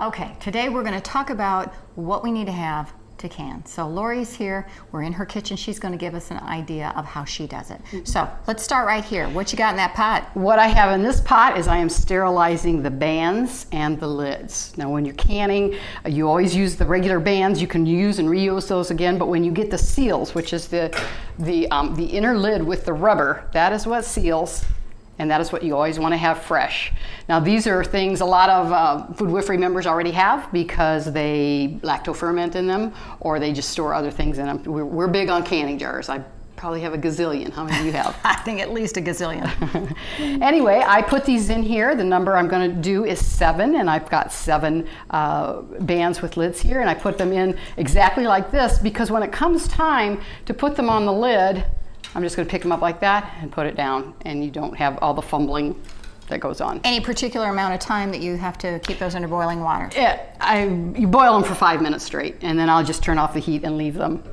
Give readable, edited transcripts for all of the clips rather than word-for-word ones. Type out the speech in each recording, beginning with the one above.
Okay, today we're going to talk about what we need to have to can. So Lori's here, we're in her kitchen, she's going to give us an idea of how she does it. So let's start right here. What you got in that pot? What I have in this pot is I am sterilizing the bands and the lids. Now when you're canning, you always use the regular bands. You can use and reuse those again, but when you get the seals, which is the inner lid with the rubber, that is what seals. And that is what you always want to have fresh. Now these are things a lot of Food Whiffery members already have because they lacto-ferment in them or they just store other things in them. We're big on canning jars. I probably have a gazillion. How many do you have? I think at least a gazillion. Anyway, I put these in here. The number I'm going to do is 7, and I've got 7 bands with lids here, and I put them in exactly like this because when it comes time to put them on the lid, I'm just going to pick them up like that and put it down, and you don't have all the fumbling that goes on. Any particular amount of time that you have to keep those under boiling water? You boil them for 5 minutes straight, and then I'll just turn off the heat and leave them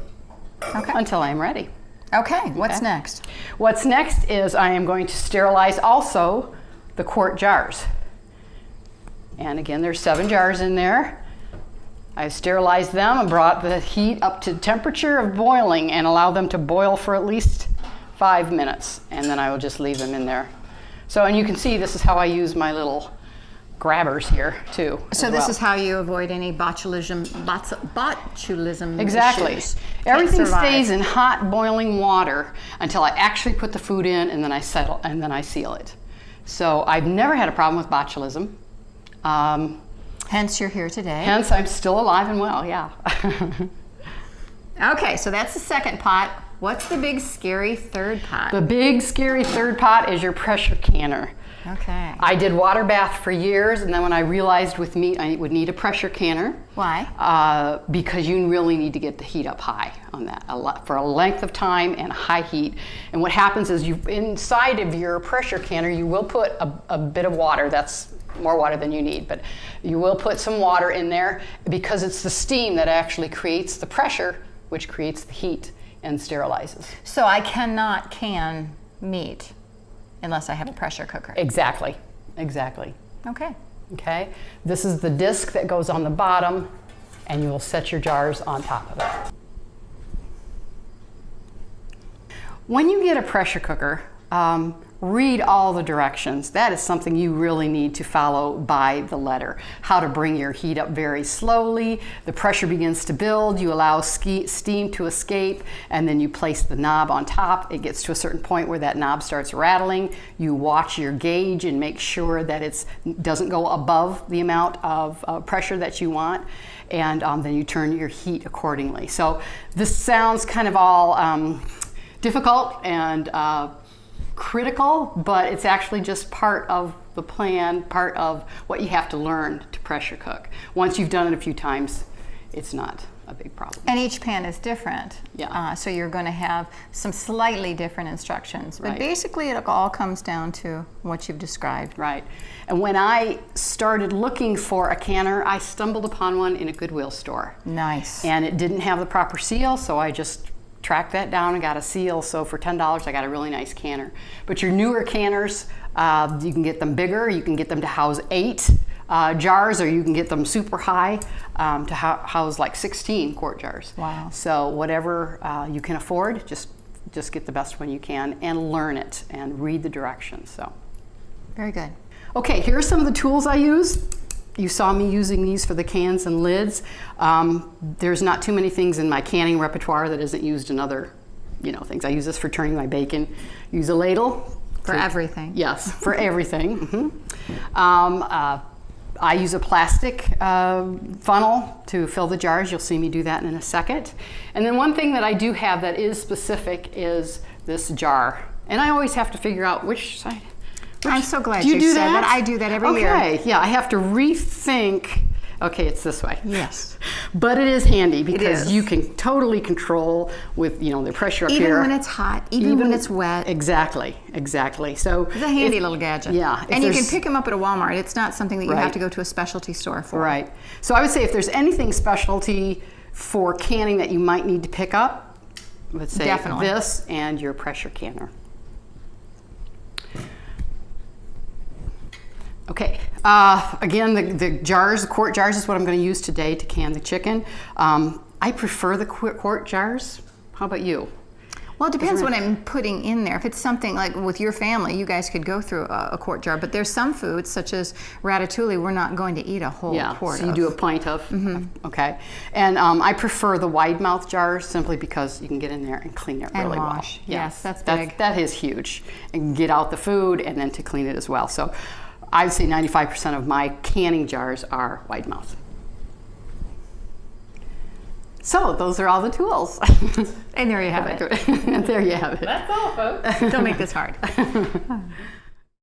until I'm ready. Okay, what's next? What's next is I am going to sterilize also the quart jars. And again, there's 7 jars in there. I've sterilized them and brought the heat up to temperature of boiling and allow them to boil for at least 5 minutes. And then I will just leave them in there. So, and you can see this is how I use my little grabbers here too. So this is how you avoid any botulism Exactly. issues. Everything stays in hot boiling water until I actually put the food in and then I settle and then I seal it. So I've never had a problem with botulism. Hence you're here today. Hence I'm still alive and well, yeah. Okay, so that's the second pot. What's the big scary third pot? The big scary third pot is your pressure canner. Okay. I did water bath for years, and then when I realized with meat I would need a pressure canner. Why? Because you really need to get the heat up high on that for a length of time and high heat. And what happens is inside of your pressure canner you will put a bit of water. That's more water than you need, but you will put some water in there because it's the steam that actually creates the pressure, which creates the heat and sterilizes. So I cannot can meat unless I have a pressure cooker. Exactly, exactly. Okay. Okay, this is the disc that goes on the bottom, and you will set your jars on top of it. When you get a pressure cooker, read all the directions. That is something you really need to follow by the letter. How to bring your heat up very slowly. The pressure begins to build. You allow steam to escape, and then you place the knob on top. It gets to a certain point where that knob starts rattling. You watch your gauge and make sure that it doesn't go above the amount of pressure that you want, and then you turn your heat accordingly. So this sounds kind of all difficult and critical, but it's actually just part of the plan, part of what you have to learn to pressure cook. Once you've done it a few times, it's not a big problem. And each pan is different. Yeah. So you're going to have some slightly different instructions. But Right. basically it all comes down to what you've described. Right. And when I started looking for a canner, I stumbled upon one in a Goodwill store. Nice. And it didn't have the proper seal, so I just tracked that down and got a seal. So for $10 I got a really nice canner. But your newer canners, you can get them bigger. You can get them to house 8 jars, or you can get them super high to house like 16 quart jars. Wow. So whatever you can afford, just get the best one you can and learn it and read the directions. So Very good. okay, here are some of the tools I use. You saw me using these for the cans and lids. There's not too many things in my canning repertoire that isn't used in other, things. I use this for turning my bacon. Use a ladle. For everything. Yes, for everything. I use a plastic funnel to fill the jars. You'll see me do that in a second. And then one thing that I do have that is specific is this jar. And I always have to figure out which side. I'm so glad Do you do said that? that. I do that every year. Okay, yeah, I have to rethink. Okay, it's this way. Yes. But it is handy because is. you can totally control with, the pressure up Even here. when it's hot, even when it's wet. Exactly. So It's a handy little gadget. Yeah. And you can pick them up at a Walmart. It's not something that you have Right. to go to a specialty store for. Right. So I would say if there's anything specialty for canning that you might need to pick up, let's say Definitely. this and your pressure canner. Okay, again, the jars, the quart jars is what I'm going to use today to can the chicken. I prefer the quart jars. How about you? Well, it depends what I'm putting in there. If it's something like with your family, you guys could go through a quart jar. But there's some foods, such as ratatouille, we're not going to eat a whole quart so you of. do a pint of. Okay. And I prefer the wide mouth jars simply because you can get in there and clean it really well. Wash. Yes, that's big. That is huge. And get out the food and then to clean it as well. So I would say 95% of my canning jars are wide mouth. So those are all the tools. And there you have it. And there you have it. That's all, folks. Don't make this hard.